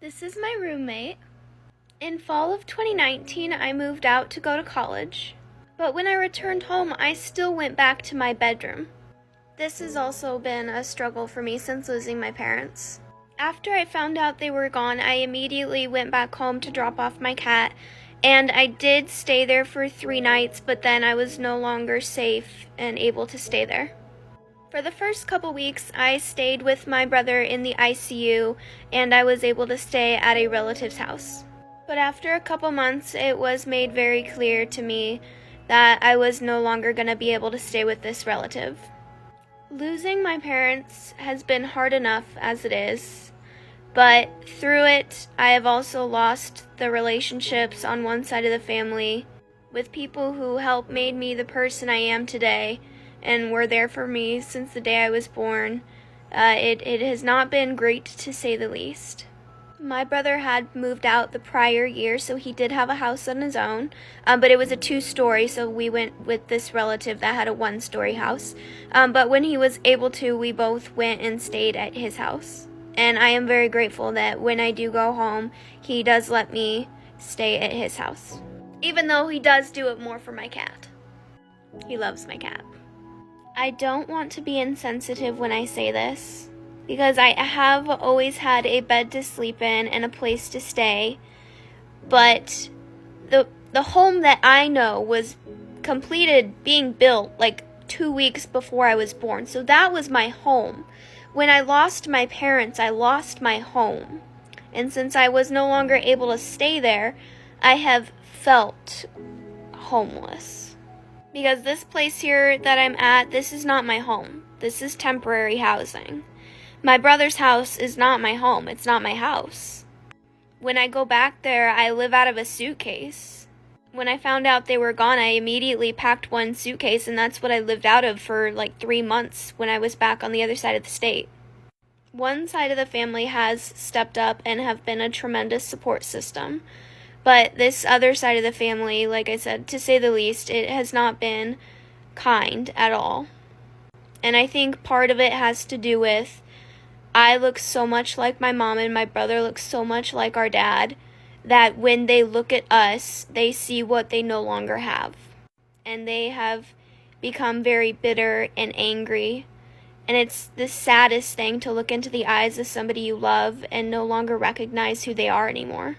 This is my roommate. In fall of 2019, I moved out to go to college, but when I returned home, I still went back to my bedroom. This has also been a struggle for me since losing my parents. After I found out they were gone, I immediately went back home to drop off my cat, and I did stay there for 3 nights, but then I was no longer safe and able to stay there. For the first couple weeks, I stayed with my brother in the ICU, and I was able to stay at a relative's house. But after a couple months, it was made very clear to me that I was no longer going to be able to stay with this relative. Losing my parents has been hard enough as it is, but through it, I have also lost the relationships on one side of the family with people who helped made me the person I am today and were there for me since the day I was born. It has not been great, to say the least. My brother had moved out the prior year, so he did have a house on his own, but it was a 2-story, so we went with this relative that had a 1-story house. But when he was able to, we both went and stayed at his house. And I am very grateful that when I do go home, he does let me stay at his house. Even though he does do it more for my cat. He loves my cat. I don't want to be insensitive when I say this, because I have always had a bed to sleep in and a place to stay, but the home that I know was completed being built like 2 weeks before I was born, so that was my home. When I lost my parents, I lost my home, and since I was no longer able to stay there, I have felt homeless. Because this place here that I'm at, this is not my home. This is temporary housing. My brother's house is not my home. It's not my house. When I go back there, I live out of a suitcase. When I found out they were gone, I immediately packed one suitcase, and that's what I lived out of for like 3 months when I was back on the other side of the state. One side of the family has stepped up and have been a tremendous support system. But this other side of the family, like I said, to say the least, it has not been kind at all. And I think part of it has to do with I look so much like my mom and my brother looks so much like our dad that when they look at us, they see what they no longer have. And they have become very bitter and angry. And it's the saddest thing to look into the eyes of somebody you love and no longer recognize who they are anymore.